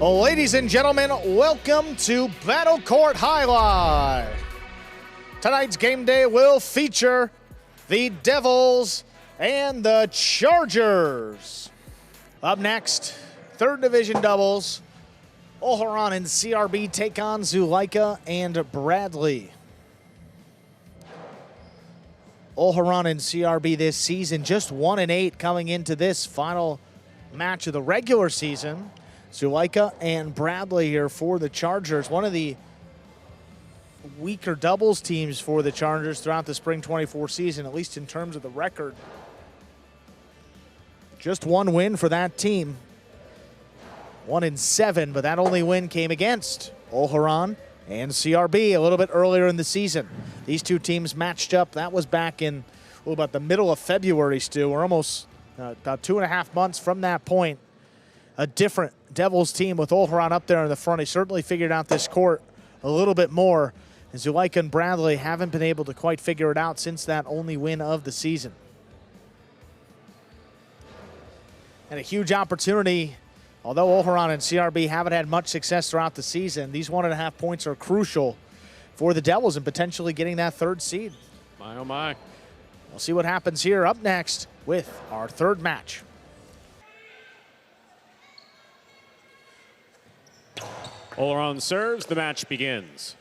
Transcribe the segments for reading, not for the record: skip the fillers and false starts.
Ladies and gentlemen, welcome to Battle Court Jai-Alai. Tonight's game day will feature the Devils and the Chargers. Up next, third division doubles. Olharan and CRB take on Zulaika and Bradley. Olharan and CRB this season just 1-8 coming into this final match of the regular season. Zulaika and Bradley here for the Chargers. One of the weaker doubles teams for the Chargers throughout the spring 24 season, at least in terms of the record. Just one win for that team. 1-7, but that only win came against Olharan and CRB a little bit earlier in the season. These two teams matched up. That was back in about the middle of February, Stu. We're almost about 2.5 months from that point. A different Devils team with Olharan up there in the front. He certainly figured out this court a little bit more. And Zulaika and Bradley haven't been able to quite figure it out since that only win of the season. And a huge opportunity. Although Olharan and CRB haven't had much success throughout the season, these 1.5 points are crucial for the Devils and potentially getting that third seed. My, oh my. We'll see what happens here up next with our third match. Olharan serves, the match begins.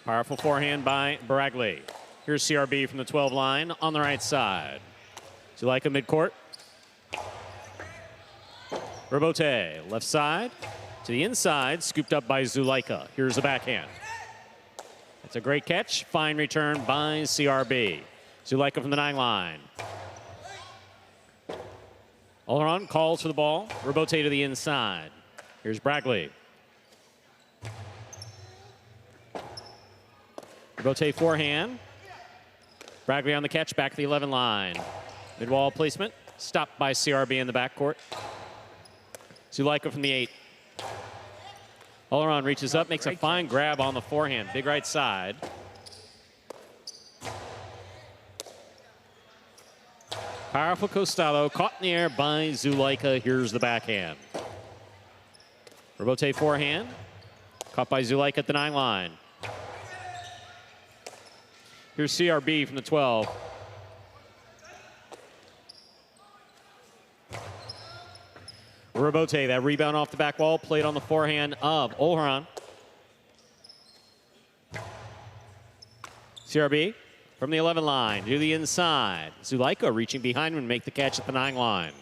Powerful forehand by Bradley. Here's CRB from the 12 line on the right side. Zulaika midcourt. Robote, left side to the inside, scooped up by Zulaika. Here's the backhand. It's a great catch, fine return by CRB. Zulaika from the 9 line. Olharan calls for the ball. Robote to the inside. Here's Bradley. Robote forehand. Bradley on the catch, back to the 11 line. Mid-wall placement, stopped by CRB in the backcourt. Zulaika from the 8. Olharan reaches up, makes a fine grab on the forehand. Big right side. Powerful Costalo, caught in the air by Zulaika. Here's the backhand. Robote forehand, caught by Zulaika at the 9 line. Here's CRB from the 12. Robote, that rebound off the back wall, played on the forehand of Olharan. CRB from the 11 line to the inside. Zulaika reaching behind him and make the catch at the 9 line.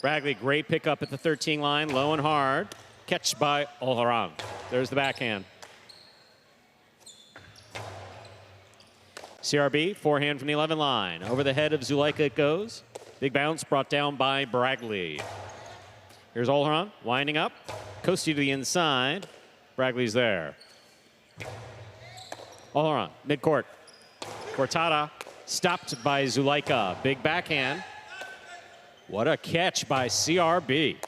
Bradley, great pickup at the 13 line, low and hard. Catch by Olharan. There's the backhand. CRB, forehand from the 11 line. Over the head of Zulaika it goes. Big bounce brought down by Bradley. Here's Olharan, winding up. Coasty to the inside. Bradley's there. Olharan, midcourt. Cortada, stopped by Zulaika. Big backhand. What a catch by CRB.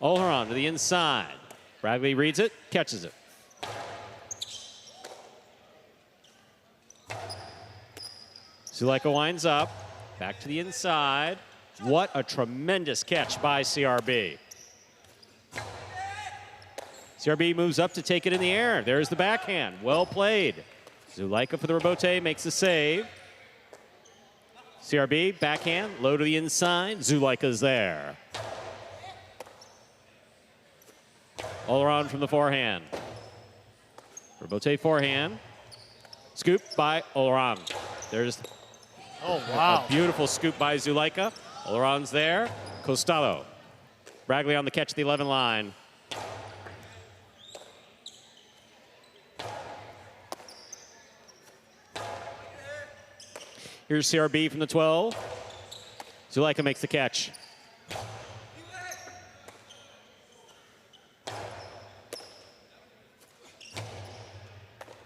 Olharan to the inside. Bradley reads it, catches it. Zulaika winds up, back to the inside. What a tremendous catch by CRB. CRB moves up to take it in the air. There's the backhand, well played. Zulaika for the Robote, makes the save. CRB, backhand, low to the inside. Zulaika's there. Olharan from the forehand. Robote forehand. Scoop by Olharan. There's a beautiful scoop by Zulaika. Olharan's there. Costalo. Bradley on the catch at the 11 line. Here's CRB from the 12. Zulaika makes the catch.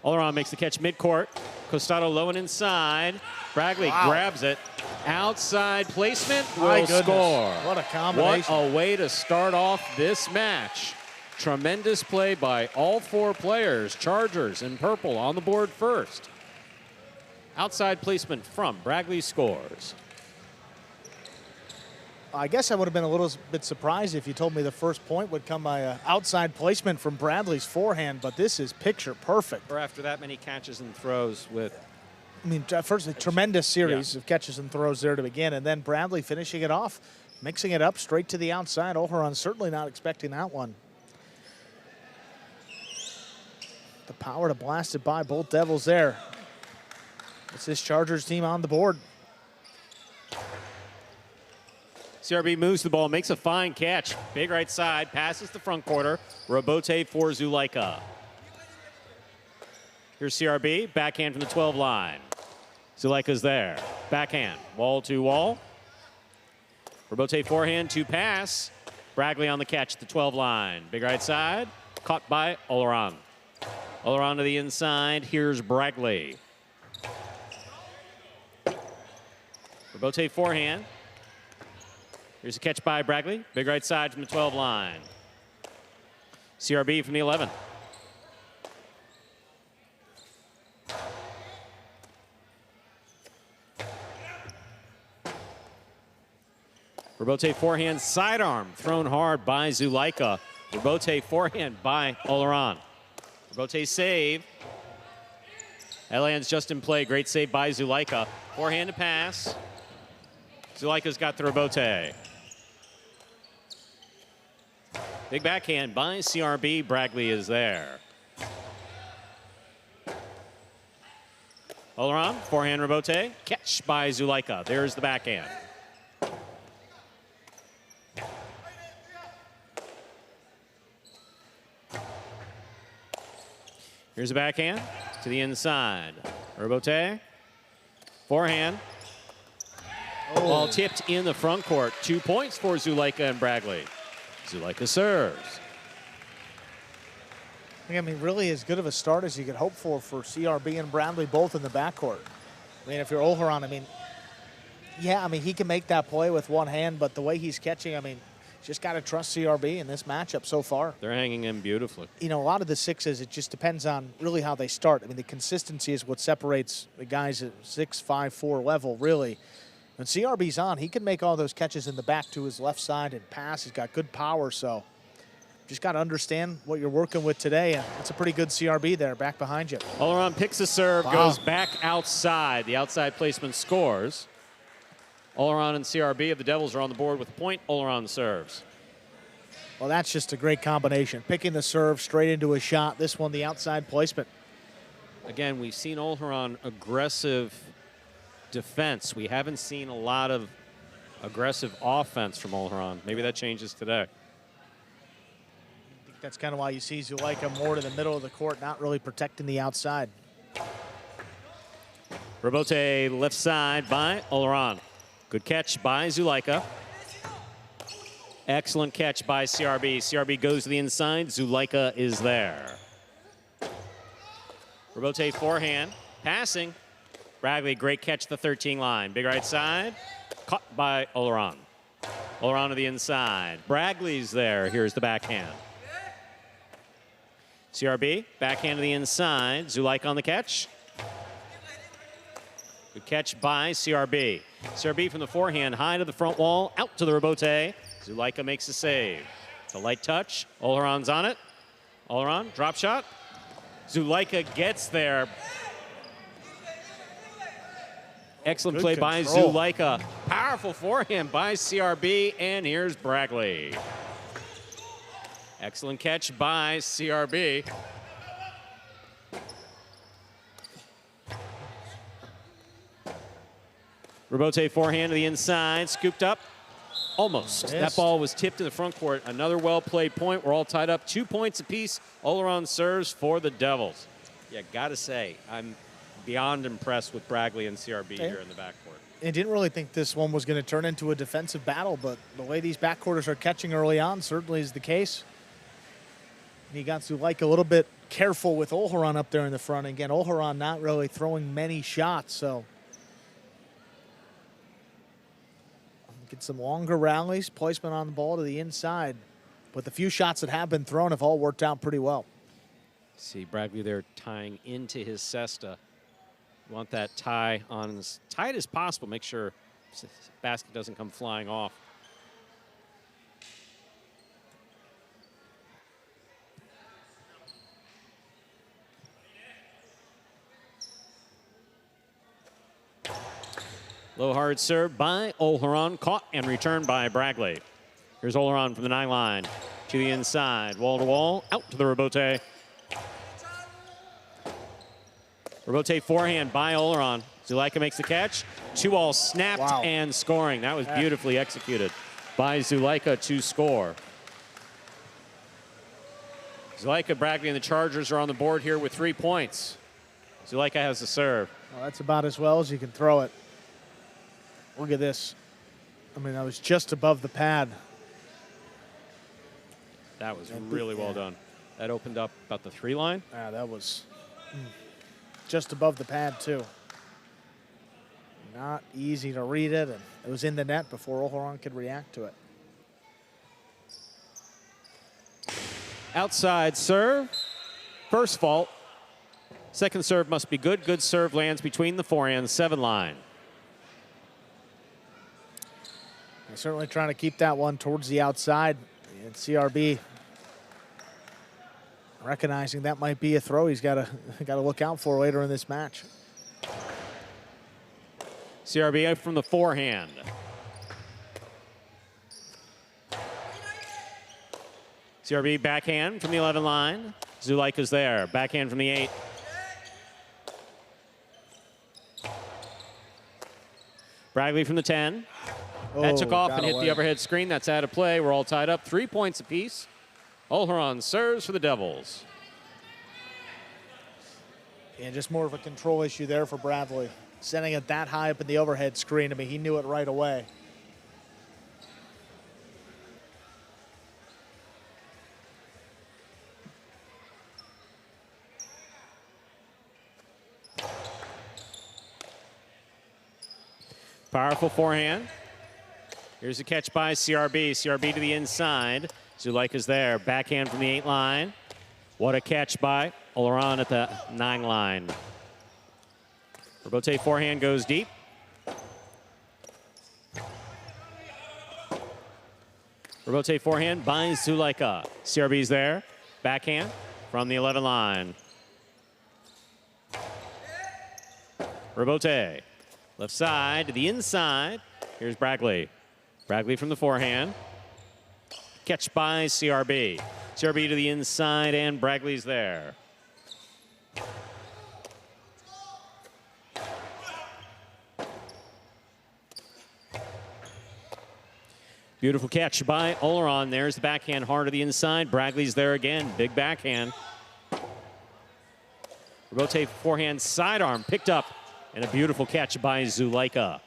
Olharan makes the catch midcourt. Costado low and inside. Bradley grabs it. Outside placement will score. What a combination. What a way to start off this match. Tremendous play by all 4 players. Chargers in purple on the board first. Outside placement from Bragley scores. I guess I would have been a little bit surprised if you told me the first point would come by an outside placement from Bradley's forehand, but this is picture perfect. Or after that many catches and throws with... I mean, first a tremendous series of catches and throws there to begin, and then Bradley finishing it off, mixing it up straight to the outside. Olharan certainly not expecting that one. The power to blast it by both Devils there. It's this Chargers team on the board. CRB moves the ball, makes a fine catch. Big right side, passes the front quarter. Robote for Zulaika. Here's CRB, backhand from the 12 line. Zulaika's there. Backhand, wall to wall. Robote forehand to pass. Bragley on the catch at the 12 line. Big right side, caught by Olharan. Olharan to the inside, here's Bragley. Robote forehand. Here's a catch by Bragley. Big right side from the 12 line. CRB from the 11. Robote forehand sidearm thrown hard by Zulaika. Robote forehand by Olharan. Robote save. Elan's just in play. Great save by Zulaika. Forehand to pass. Zulaika's got the Robote. Big backhand by CRB. Bragley is there. Olharan, forehand Robote. Catch by Zulaika. There's the backhand. Here's a backhand to the inside. Robote, forehand. Ball tipped in the front court. 2 points for Zulaika and Bragley. Zulaika serves. I mean, really as good of a start as you could hope for CRB and Bradley both in the backcourt. I mean, if you're Olharan, I mean, yeah, I mean, he can make that play with one hand, but the way he's catching, I mean, just got to trust CRB in this matchup so far. They're hanging in beautifully. You know, a lot of the sixes, it just depends on really how they start. I mean, the consistency is what separates the guys at 6, 5, 4 level, really. When CRB's on, he can make all those catches in the back to his left side and pass. He's got good power, so just got to understand what you're working with today, and it's a pretty good CRB there, back behind you. Olharan picks a serve, goes back outside. The outside placement scores. Olharan and CRB of the Devils are on the board with a point. Olharan serves. Well, that's just a great combination. Picking the serve straight into a shot. This one, the outside placement. Again, we've seen Olharan aggressive defense. We haven't seen a lot of aggressive offense from Olharan. Maybe that changes today. I think that's kind of why you see Zulaika more to the middle of the court, not really protecting the outside. Robote left side by Olharan. Good catch by Zulaika. Excellent catch by CRB. CRB goes to the inside. Zulaika is there. Robote forehand. Passing. Bragley, great catch at the 13 line. Big right side. Caught by Olharan. Olharan to the inside. Bragley's there. Here's the backhand. CRB, backhand to the inside. Zulaika on the catch. Good catch by CRB. CRB from the forehand, high to the front wall, out to the Robote. Zulaika makes a save. It's a light touch. Olharan's on it. Olharan, drop shot. Zulaika gets there. Excellent play by Zulaika. Powerful forehand by CRB, and here's Bragley. Excellent catch by CRB. Robote forehand to the inside, scooped up. Almost. Missed. That ball was tipped to the front court. Another well-played point. We're all tied up. 2 points apiece. Olharan serves for the Devils. Yeah, gotta say, I'm beyond impressed with Bragley and CRB here in the backcourt. I didn't really think this one was going to turn into a defensive battle, but the way these backcourters are catching early on certainly is the case. He got Zulaika a little bit careful with Olharan up there in the front. Again, Olharan not really throwing many shots, so get some longer rallies, placement on the ball to the inside. But the few shots that have been thrown have all worked out pretty well. See Bragley there tying into his cesta. You want that tie on as tight as possible. Make sure basket doesn't come flying off. Low hard serve by Olharan, caught and returned by Bragley. Here's Olharan from the 9 line to the inside, wall to wall, out to the rebote. Rebote forehand by Olharan. Zulaika makes the catch. 2-all snapped and scoring. That was beautifully executed by Zulaika to score. Zulaika, Bragley, and the Chargers are on the board here with 3 points. Zulaika has the serve. Well, that's about as well as you can throw it. Look at this. I mean, that was just above the pad. That was really well done. That opened up about the 3 line. Yeah, that was just above the pad, too. Not easy to read it, and it was in the net before Olharan could react to it. Outside serve. First fault. Second serve must be good. Good serve lands between the forehand and 7 line. They're certainly trying to keep that one towards the outside. And CRB recognizing that might be a throw he's got to look out for later in this match. CRB from the forehand. CRB backhand from the 11 line. Zulaika's there. Backhand from the 8. Bragley from the 10. That took off and hit the overhead screen. That's out of play. We're all tied up. 3 points apiece. Olharan serves for the Devils. And just more of a control issue there for Bradley. Sending it that high up in the overhead screen. I mean, he knew it right away. Powerful forehand. Here's a catch by CRB. CRB to the inside. Zulaika's there. Backhand from the 8 line. What a catch by Olharan at the 9 line. Rebote forehand goes deep. Rebote forehand by Zulaika. CRB's there. Backhand from the 11 line. Rebote. Left side to the inside. Here's Bragley. Bragley from the forehand. Catch by CRB. CRB to the inside, and Bragley's there. Beautiful catch by Olharan. There's the backhand hard to the inside. Bragley's there again. Big backhand. Rebote forehand sidearm picked up, and a beautiful catch by Zulaika.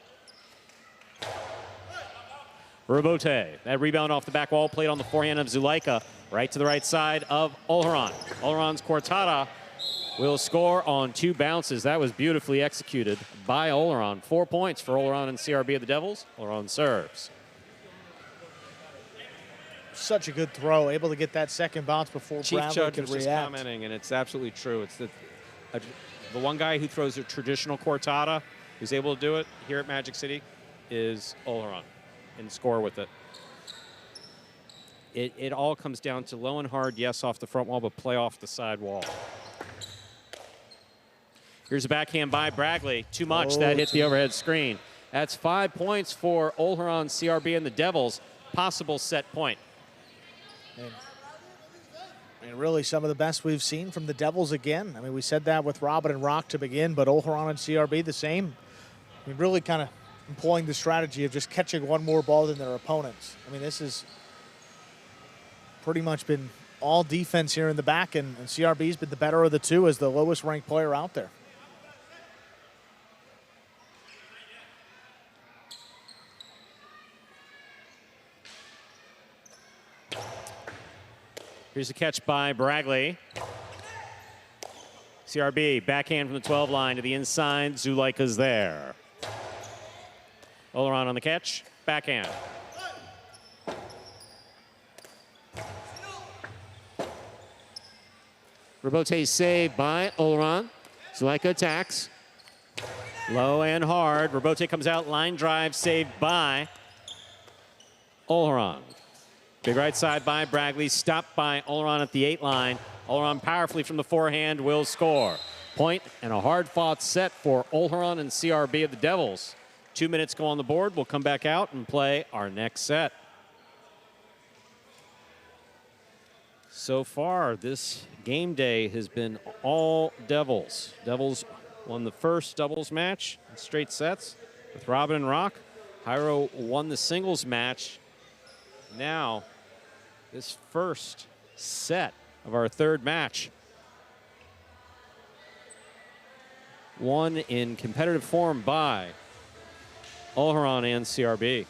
Rebote, that rebound off the back wall, played on the forehand of Zulaika, right to the right side of Olharan. Olharan's Cortada will score on 2 bounces. That was beautifully executed by Olharan. 4 points for Olharan and CRB of the Devils. Olharan serves. Such a good throw, able to get that second bounce before Chief Bradley Judge could was just react. commenting, and it's absolutely true. It's the one guy who throws a traditional Cortada who's able to do it here at Magic City is Olharan, and score with it. It all comes down to low and hard, yes, off the front wall, but play off the side wall. Here's a backhand by Bragley. Too much. That hit the overhead screen. That's 5 points for Olharan, CRB, and the Devils. Possible set point. And really some of the best we've seen from the Devils again. I mean, we said that with Robin and Rock to begin, but Olharan and CRB the same. I mean, really kind of employing the strategy of just catching one more ball than their opponents. I mean, this has pretty much been all defense here in the back, and CRB's been the better of the two as the lowest ranked player out there. Here's a catch by Bragley. CRB, backhand from the 12 line to the inside. Zulaika's there. Olharan on the catch. Backhand. Rebote saved by Olharan. Zulaika attacks. Low and hard. Robote comes out. Line drive saved by Olharan. Big right side by Bragley. Stopped by Olharan at the 8 line. Olharan powerfully from the forehand will score. Point and a hard-fought set for Olharan and CRB of the Devils. 2 minutes go on the board. We'll come back out and play our next set. So far, this game day has been all Devils. Devils won the first doubles match in straight sets with Robin and Rock. Jairo won the singles match. Now, this first set of our third match. Won in competitive form by Olharan and CRB.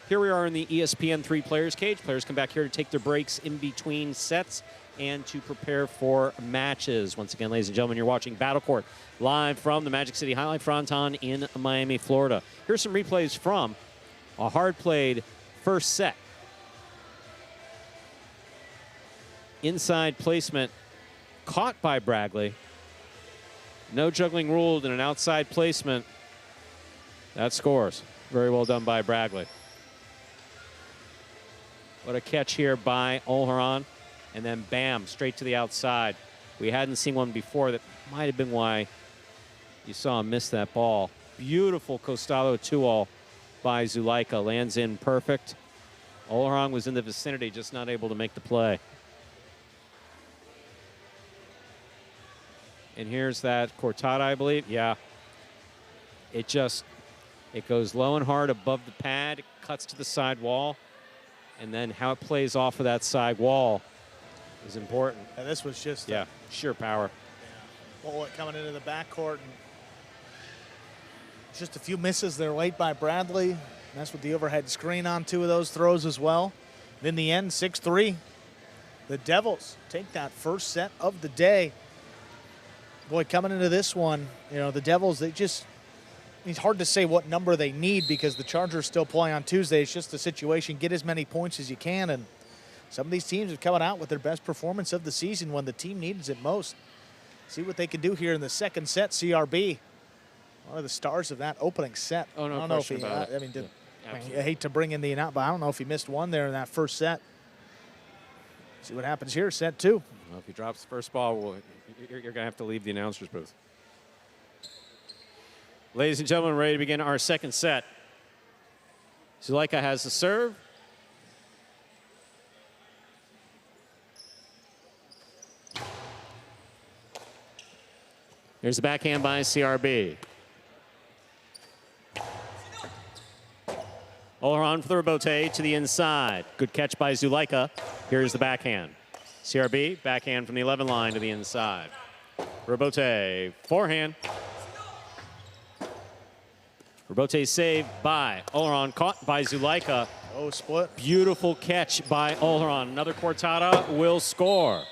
Here we are in the ESPN 3 Players Cage. Players come back here to take their breaks in between sets and to prepare for matches. Once again, ladies and gentlemen, you're watching Battle Court live from the Magic City Fronton in Miami, Florida. Here's some replays from a hard-played first set. Inside placement caught by Bragley. No juggling ruled in an outside placement. That scores. Very well done by Bragley. What a catch here by Olharan. And then bam, straight to the outside. We hadn't seen one before. That might have been why you saw him miss that ball. Beautiful Costado 2-all by Zulaika. Lands in perfect. Olharan was in the vicinity, just not able to make the play. And here's that cortada, I believe. Yeah. It goes low and hard above the pad. It cuts to the side wall. And then how it plays off of that side wall is important. And this was just sheer power. Bullet coming into the backcourt. And just a few misses there late by Bradley. And that's with the overhead screen on 2 of those throws as well. And in the end, 6-3. The Devils take that first set of the day. Boy, coming into this one, you know, the Devils, it's hard to say what number they need because the Chargers still play on Tuesday. It's just a situation, get as many points as you can. And some of these teams are coming out with their best performance of the season when the team needs it most. See what they can do here in the second set. CRB, one of the stars of that opening set. Oh, no I don't know if question about it. I hate to bring in the announcement, but I don't know if he missed one there in that first set. See what happens here, set 2. Well, if he drops the first ball, you're going to have to leave the announcer's booth. Ladies and gentlemen, ready to begin our second set. Zulaika has the serve. Here's the backhand by CRB. Olharan for the rebote to the inside. Good catch by Zulaika. Here's the backhand. CRB, backhand from the 11 line to the inside. Rebote, forehand. Rebote saved by Olharan, caught by Zulaika. Oh, split. Beautiful catch by Olharan. Another cortada will score.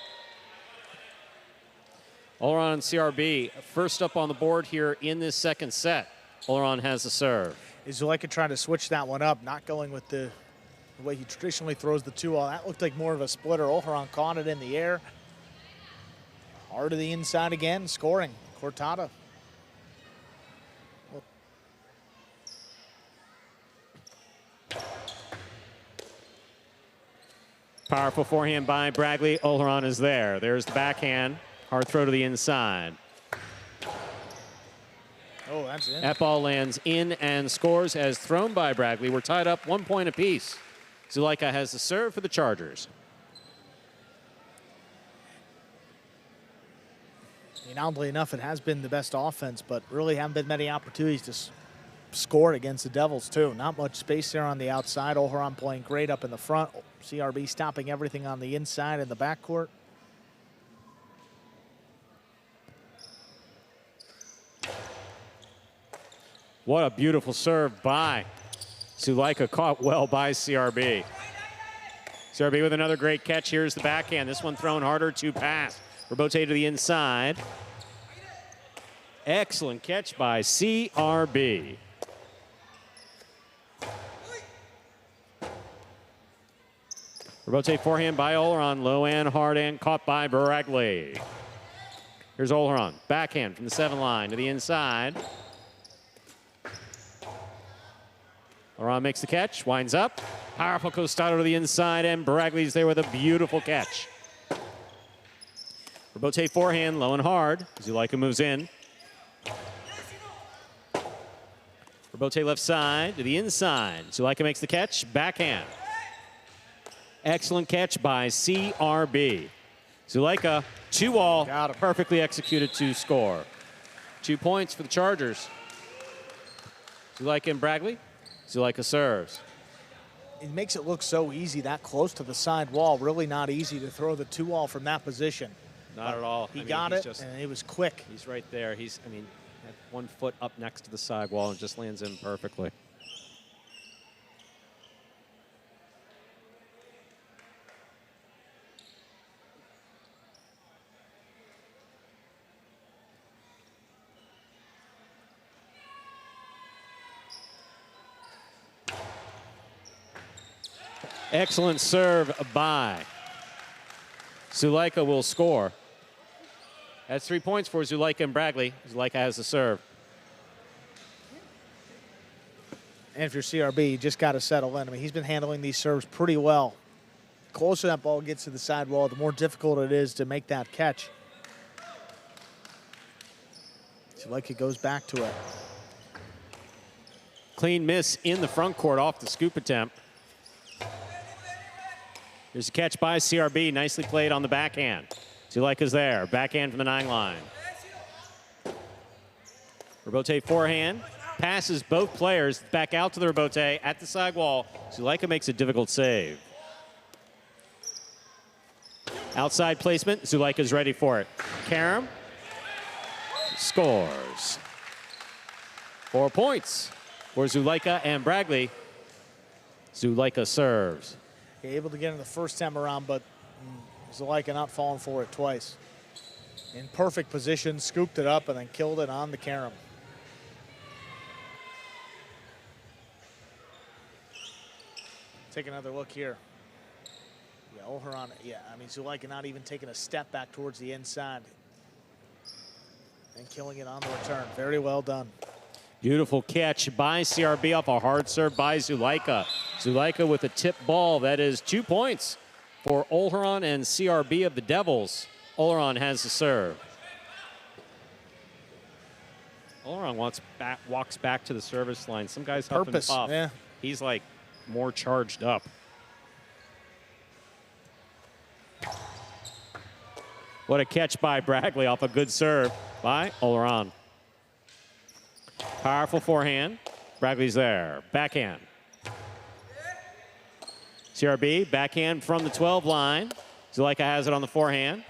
Olharan and CRB first up on the board here in this second set. Olharan has the serve. Zulaika trying to switch that one up, not going with the way he traditionally throws the 2-all. That looked like more of a splitter. Olharan caught it in the air. Hard to the inside again, scoring. Cortada. Powerful forehand by Bragley. Olharan is there. There's the backhand. Hard throw to the inside. Oh, that's it. That ball lands in and scores as thrown by Bragley. We're tied up 1 point apiece. Zulaika has the serve for the Chargers. I mean, oddly enough, it has been the best offense, but really haven't been many opportunities to score against the Devils, too. Not much space there on the outside. Olharan playing great up in the front. CRB stopping everything on the inside in the backcourt. What a beautiful serve by Zulaika, caught well by CRB. CRB with another great catch. Here's the backhand. This one thrown harder to pass. Rebote to the inside. Excellent catch by CRB. Rebote forehand by Olharan. Low and hard and caught by Bragley. Here's Olharan. Backhand from the 7 line to the inside. Olharan makes the catch, winds up. Powerful costado to the inside, and Bragley's there with a beautiful catch. Rebote forehand, low and hard. Zulaika moves in. Rebote left side to the inside. Zulaika makes the catch, backhand. Excellent catch by CRB. Zulaika, 2-all, perfectly executed to score. 2 points for the Chargers. Zulaika and Bragley. Zulaika serves. It makes it look so easy that close to the side wall. Really not easy to throw the 2-all from that position. Not at all. He got it, and it was quick. He's right there. He's, had 1 foot up next to the sidewall and just lands in perfectly. Excellent serve by Zulaika will score. That's 3 points for Zulaika and Bragley. Zulaika has the serve. And if you're CRB, you just got to settle in. He's been handling these serves pretty well. The closer that ball gets to the sidewall, the more difficult it is to make that catch. Zulaika goes back to it. Clean miss in the front court off the scoop attempt. There's a catch by CRB. Nicely played on the backhand. Zulaika's there. Backhand from the 9 line. Rebote forehand. Passes both players back out to the rebote at the side wall. Zulaika makes a difficult save. Outside placement. Zulaika's ready for it. Karam scores. 4 points for Zulaika and Bragley. Zulaika serves. Able to get in the first time around, but Zulaika not falling for it twice. In perfect position, scooped it up, and then killed it on the carom. Take another look here. Yeah, Olharan, Zulaika not even taking a step back towards the inside. And killing it on the return. Very well done. Beautiful catch by CRB off a hard serve by Zulaika. Zulaika with a tip ball. That is 2 points for Olharan and CRB of the Devils. Olharan has the serve. Olharan walks back to the service line. Some guys huff and puff. Yeah. He's like more charged up. What a catch by Bragley off a good serve by Olharan. Powerful forehand. Bragley's there. Backhand. CRB, backhand from the 12 line. Zulaika has it on the forehand.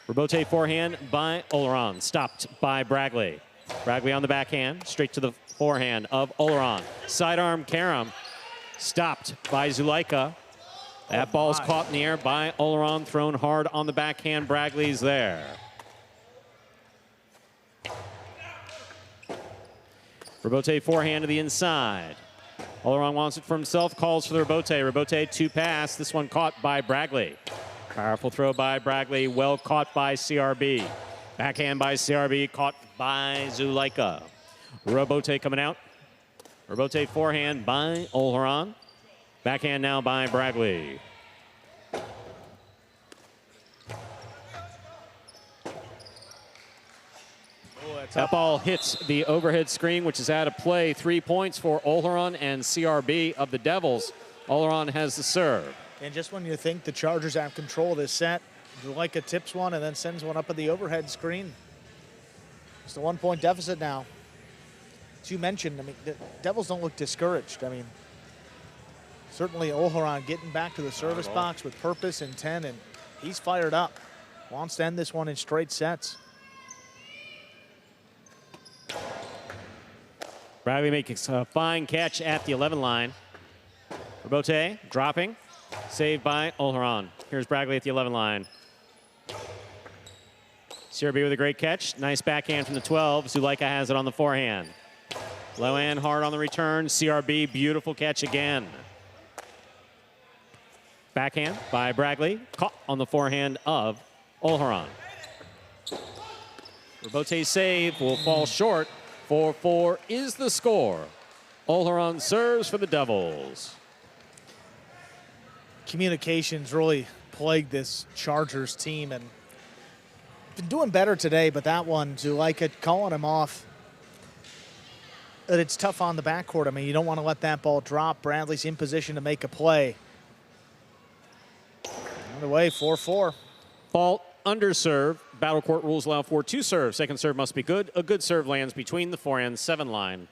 Rebote forehand by Olharan. Stopped by Bragley. Bragley on the backhand. Straight to the forehand of Olharan. Sidearm Karam. Stopped by Zulaika. That ball's caught in the air by Olharan. Thrown hard on the backhand. Bragley's there. Rebote forehand to the inside. Olharan wants it for himself, calls for the Rebote. Rebote to pass. This one caught by Bragley. Powerful throw by Bragley, well caught by CRB. Backhand by CRB, caught by Zulaika. Rebote coming out. Rebote forehand by Olharan. Backhand now by Bragley. That ball hits the overhead screen, which is out of play. 3 points for Olharan and CRB of the Devils. Olharan has the serve. And just when you think the Chargers have control of this set, Zulaika tips one and then sends one up at the overhead screen. It's a 1 point deficit now. As you mentioned, the Devils don't look discouraged. Certainly Olharan getting back to the service box with purpose, intent, and he's fired up. Wants to end this one in straight sets. Bragley makes a fine catch at the 11 line. Rebote dropping. Saved by Olharan. Here's Bragley at the 11 line. CRB with a great catch. Nice backhand from the 12. Zulaika has it on the forehand. Low and hard on the return. CRB, beautiful catch again. Backhand by Bragley. Caught on the forehand of Olharan. Rebote's save will fall short. 4-4 is the score. Olharan serves for the Devils. Communications really plagued this Chargers team, and been doing better today, but that one, Zulaika calling him off. But it's tough on the backcourt. I mean, you don't want to let that ball drop. Bradley's in position to make a play. Either way, 4-4. Fault, under serve. Battle court rules allow for 2 serves. Second serve must be good. A good serve lands between the forehand 7 line.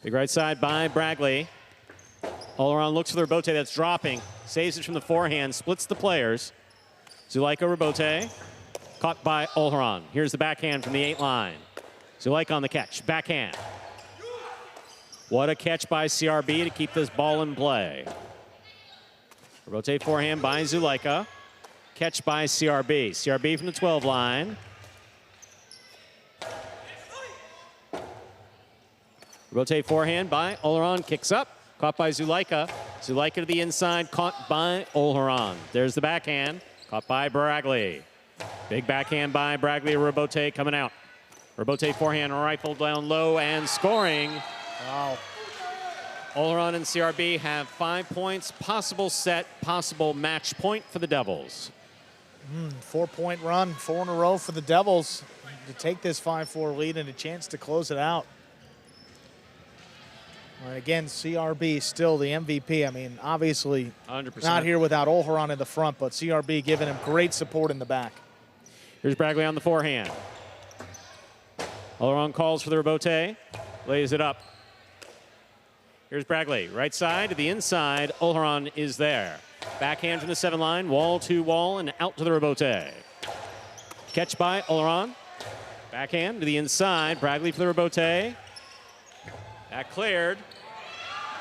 Big right side by Bradley. Olharan looks for the rebote that's dropping. Saves it from the forehand, splits the players. Zulaika rebote, caught by Olharan. Here's the backhand from the 8 line. Zulaika on the catch, backhand. What a catch by CRB to keep this ball in play. Rebote forehand by Zulaika. Catch by CRB. CRB from the 12 line. Rebote forehand by Olharan, kicks up. Caught by Zulaika. Zulaika to the inside, caught by Olharan. There's the backhand, caught by Bradley. Big backhand by Bradley, rebote coming out. Rebote forehand, rifled down low and scoring. Wow. Olharan and CRB have 5 points. Possible set, possible match point for the Devils. 4-point run, 4 in a row for the Devils to take this 5-4 lead and a chance to close it out. And again, CRB still the MVP. I mean, obviously 100%. not here without Olharan in the front, but CRB giving him great support in the back. Here's Bradley on the forehand. Olharan calls for the rebote, lays it up. Here's Bradley, right side to the inside. Olharan is there. Backhand from the 7 line, wall to wall, and out to the rebote. Catch by Olharan. Backhand to the inside. Bradley for the rebote. That cleared.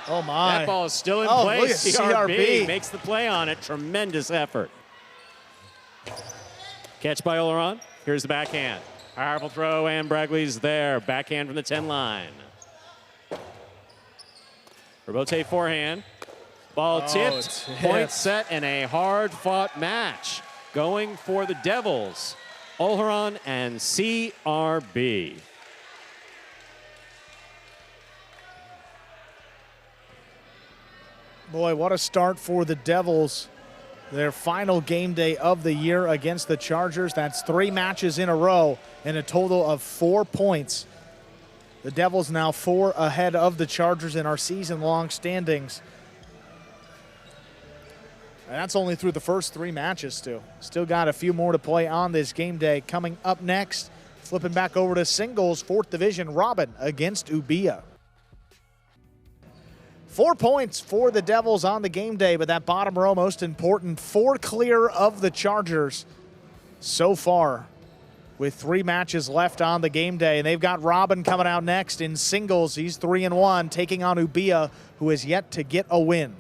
Oh, my. That ball is still in Look place. at CRB. Makes the play on it. Tremendous effort. Catch by Olharan. Here's the backhand. Powerful throw, and Bradley's there. Backhand from the 10 line. Rebote forehand. Ball tipped. Point set, and a hard-fought match going for the Devils. Olharan and CRB. Boy, what a start for the Devils. Their final game day of the year against the Chargers. That's 3 matches in a row and a total of 4 points. The Devils now 4 ahead of the Chargers in our season-long standings. And that's only through the first 3 matches, Stu. Still got a few more to play on this game day. Coming up next, flipping back over to singles, 4th Division, Robin against Ubia. 4 points for the Devils on the game day, but that bottom row, most important, 4 clear of the Chargers so far with 3 matches left on the game day. And they've got Robin coming out next in singles. He's 3-1, taking on Ubia, who has yet to get a win.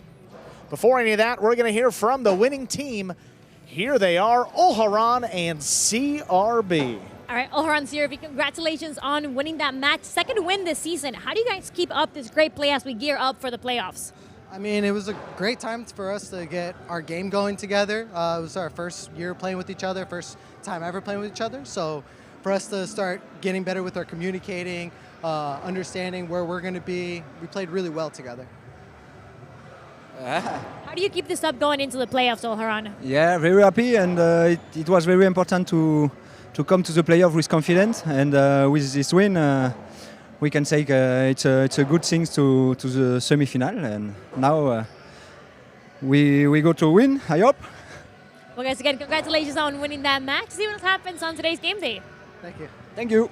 Before any of that, we're going to hear from the winning team. Here they are, Olharan and CRB. All right, Olharan, CRB, congratulations on winning that match. 2nd win this season. How do you guys keep up this great play as we gear up for the playoffs? I mean, it was a great time for us to get our game going together. It was our first year playing with each other, first time ever playing with each other. So for us to start getting better with our communicating, understanding where we're going to be, we played really well together. How do you keep this up going into the playoffs, Olharan? Yeah, very happy, and it was very important to come to the playoff with confidence, and with this win, we can say it's a good thing to the semi-final, and now we go to win, I hope. Well, guys, again, congratulations on winning that match. See what happens on today's game day. Thank you. Thank you.